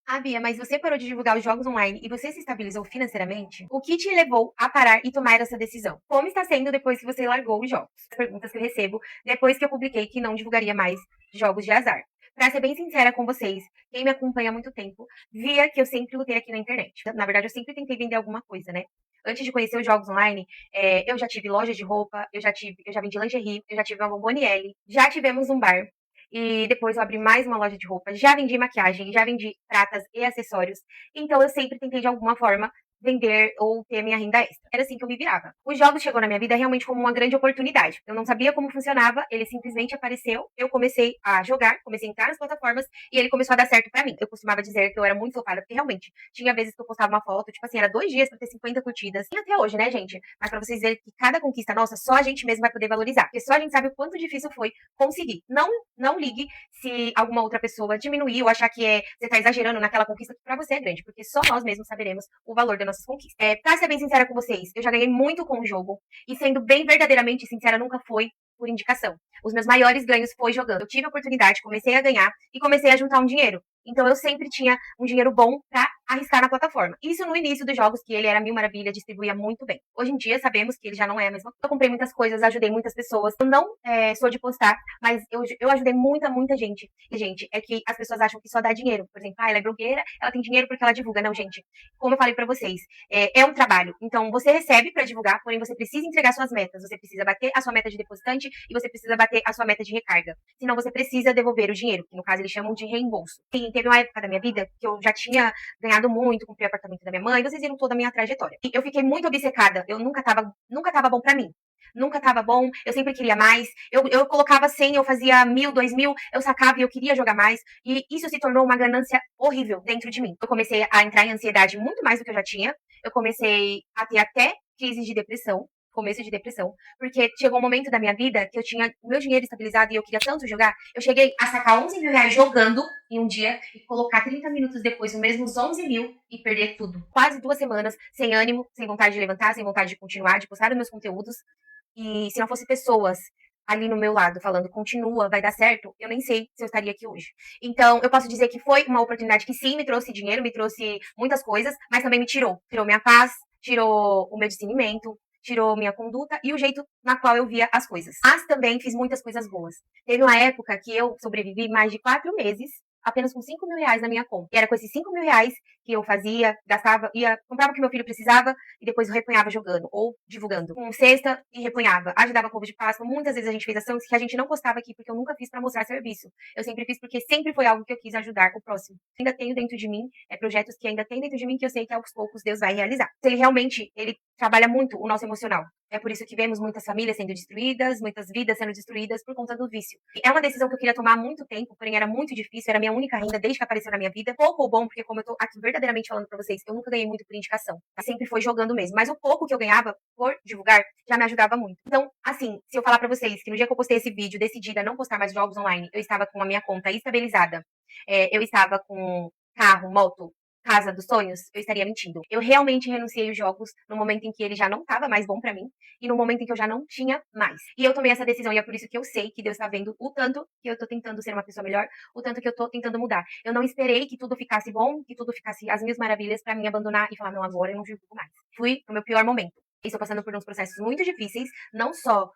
Ah, Bia, mas você parou de divulgar os jogos online e você se estabilizou financeiramente? O que te levou a parar e tomar essa decisão? Como está sendo depois que você largou os jogos? As perguntas que eu recebo depois que eu publiquei que não divulgaria mais jogos de azar. Pra ser bem sincera com vocês, quem me acompanha há muito tempo, via que eu sempre lutei aqui na internet. Na verdade, eu sempre tentei vender alguma coisa, né? Antes de conhecer os jogos online, eu já tive loja de roupa, eu já vendi lingerie, eu já tive uma Bomboniere, já tivemos um bar, e depois eu abri mais uma loja de roupa. Já vendi maquiagem, já vendi pratas e acessórios. Então eu sempre tentei de alguma forma vender ou ter minha renda extra. Era assim que eu me virava. Os jogos chegou na minha vida realmente como uma grande oportunidade. Eu não sabia como funcionava, ele simplesmente apareceu, eu comecei a jogar, comecei a entrar nas plataformas e ele começou a dar certo pra mim. Eu costumava dizer que eu era muito flopada, porque realmente tinha vezes que eu postava uma foto, tipo assim, era 2 dias pra ter 50 curtidas. E até hoje, né, gente? Mas pra vocês verem que cada conquista nossa, só a gente mesmo vai poder valorizar. Porque só a gente sabe o quanto difícil foi conseguir. Não ligue se alguma outra pessoa diminuir ou achar que você está exagerando naquela conquista que para você é grande, porque só nós mesmos saberemos o valor das nossas conquistas. Pra ser bem sincera com vocês, eu já ganhei muito com o jogo e sendo bem verdadeiramente sincera, nunca foi por indicação. Os meus maiores ganhos foi jogando. Eu tive a oportunidade, comecei a ganhar e comecei a juntar um dinheiro. Então eu sempre tinha um dinheiro bom para arriscar na plataforma. Isso no início dos jogos, que ele era mil maravilha, distribuía muito bem. Hoje em dia sabemos que ele já não é a mesma coisa. Eu comprei muitas coisas, ajudei muitas pessoas. Eu não sou de postar, mas eu ajudei muita gente. E, gente, é que as pessoas acham que só dá dinheiro. Por exemplo, ela é blogueira, ela tem dinheiro porque ela divulga. Não, gente. Como eu falei pra vocês, é um trabalho. Então, você recebe pra divulgar, porém você precisa entregar suas metas. Você precisa bater a sua meta de depositante e você precisa bater a sua meta de recarga. Senão, você precisa devolver o dinheiro, que no caso eles chamam de reembolso. E teve uma época da minha vida que eu já tinha ganhado muito, comprei o apartamento da minha mãe, vocês viram toda a minha trajetória. E eu fiquei muito obcecada. Eu nunca tava bom pra mim. Nunca tava bom, eu sempre queria mais. Eu colocava 100, eu fazia 1.000, 2.000, eu sacava e eu queria jogar mais. E isso se tornou uma ganância horrível dentro de mim. Eu comecei a entrar em ansiedade muito mais do que eu já tinha. Eu comecei a ter até crises de depressão, começo de depressão, porque chegou um momento da minha vida que eu tinha o meu dinheiro estabilizado e eu queria tanto jogar. Eu cheguei a sacar 11 mil reais jogando em um dia e colocar 30 minutos depois os mesmos 11 mil e perder tudo. Quase 2 semanas, sem ânimo, sem vontade de levantar, sem vontade de continuar, de postar os meus conteúdos. E se não fosse pessoas ali no meu lado falando continua, vai dar certo, eu nem sei se eu estaria aqui hoje. Então, eu posso dizer que foi uma oportunidade que sim me trouxe dinheiro, me trouxe muitas coisas, mas também me tirou. Tirou minha paz, tirou o meu discernimento, tirou minha conduta e o jeito na qual eu via as coisas. Mas também fiz muitas coisas boas. Teve uma época que eu sobrevivi mais de 4 meses apenas com 5 mil reais na minha conta. E era com esses 5 mil reais que eu fazia, gastava, comprava o que meu filho precisava e depois eu repunhava jogando ou divulgando. Com cesta e repunhava. Ajudava com ovo de Páscoa. Muitas vezes a gente fez ações que a gente não postava aqui porque eu nunca fiz para mostrar serviço. Eu sempre fiz porque sempre foi algo que eu quis ajudar o próximo. Ainda tenho dentro de mim projetos que ainda tem dentro de mim que eu sei que aos poucos Deus vai realizar. Ele trabalha muito o nosso emocional. É por isso que vemos muitas famílias sendo destruídas, muitas vidas sendo destruídas por conta do vício. É uma decisão que eu queria tomar há muito tempo, porém era muito difícil, era a minha única renda desde que apareceu na minha vida. Pouco ou bom, porque como eu tô aqui verdadeiramente falando pra vocês, eu nunca ganhei muito por indicação. Sempre foi jogando mesmo. Mas o pouco que eu ganhava por divulgar já me ajudava muito. Então, assim, se eu falar pra vocês que no dia que eu postei esse vídeo, decidida a não postar mais jogos online, eu estava com a minha conta estabilizada, eu estava com carro, moto, casa dos sonhos, eu estaria mentindo. Eu realmente renunciei os jogos no momento em que ele já não estava mais bom pra mim e no momento em que eu já não tinha mais. E eu tomei essa decisão e é por isso que eu sei que Deus está vendo o tanto que eu tô tentando ser uma pessoa melhor, o tanto que eu tô tentando mudar. Eu não esperei que tudo ficasse bom, que tudo ficasse às mil maravilhas pra me abandonar e falar, não, agora eu não vivo mais. Fui no meu pior momento. Estou passando por uns processos muito difíceis, não só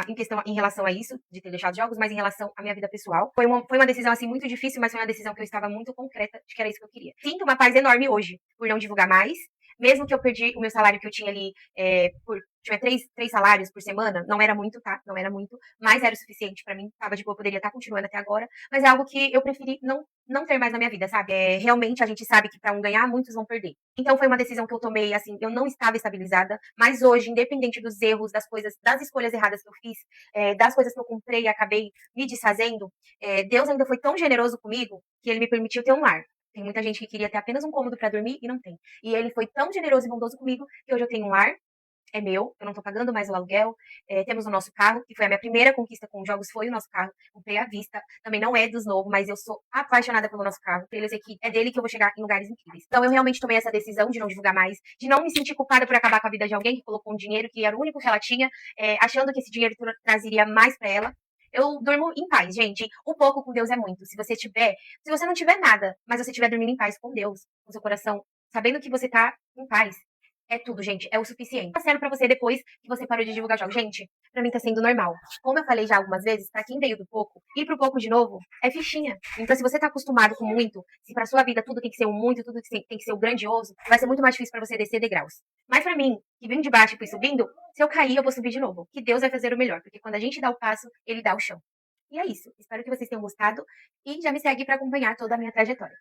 em questão em relação a isso, de ter deixado jogos, mas em relação à minha vida pessoal. Foi uma decisão assim muito difícil, mas foi uma decisão que eu estava muito concreta de que era isso que eu queria. Sinto uma paz enorme hoje por não divulgar mais, mesmo que eu perdi o meu salário que eu tinha ali por tiver três salários por semana, não era muito, tá? Não era muito, mas era o suficiente pra mim. Tava de boa, poderia estar continuando até agora, mas é algo que eu preferi não ter mais na minha vida, sabe? Realmente a gente sabe que pra um ganhar, muitos vão perder. Então foi uma decisão que eu tomei, assim, eu não estava estabilizada, mas hoje, independente dos erros, das coisas, das escolhas erradas que eu fiz, das coisas que eu comprei e acabei me desfazendo, Deus ainda foi tão generoso comigo que ele me permitiu ter um lar. Tem muita gente que queria ter apenas um cômodo pra dormir e não tem. E ele foi tão generoso e bondoso comigo que hoje eu tenho um lar, é meu, eu não tô pagando mais o aluguel. Temos o nosso carro, que foi a minha primeira conquista com jogos, foi o nosso carro. Comprei à vista, também não é dos novos, mas eu sou apaixonada pelo nosso carro. Pra ele dizer que é dele que eu vou chegar em lugares incríveis. Então eu realmente tomei essa decisão de não divulgar mais, de não me sentir culpada por acabar com a vida de alguém que colocou um dinheiro que era o único que ela tinha, achando que esse dinheiro trazeria mais pra ela. Eu durmo em paz, gente. O pouco com Deus é muito. Se você não tiver nada, mas você estiver dormindo em paz com Deus, com seu coração, sabendo que você tá em paz, é tudo, gente. É o suficiente. Tá sendo pra você depois que você parou de divulgar jogos. Gente, pra mim tá sendo normal. Como eu falei já algumas vezes, pra quem veio do pouco, ir pro pouco de novo é fichinha. Então, se você tá acostumado com muito, se pra sua vida tudo tem que ser o muito, tudo tem que ser o grandioso, vai ser muito mais difícil pra você descer degraus. Mas pra mim, que vim de baixo e fui subindo, se eu cair, eu vou subir de novo. Que Deus vai fazer o melhor, porque quando a gente dá o passo, ele dá o chão. E é isso. Espero que vocês tenham gostado e já me segue pra acompanhar toda a minha trajetória.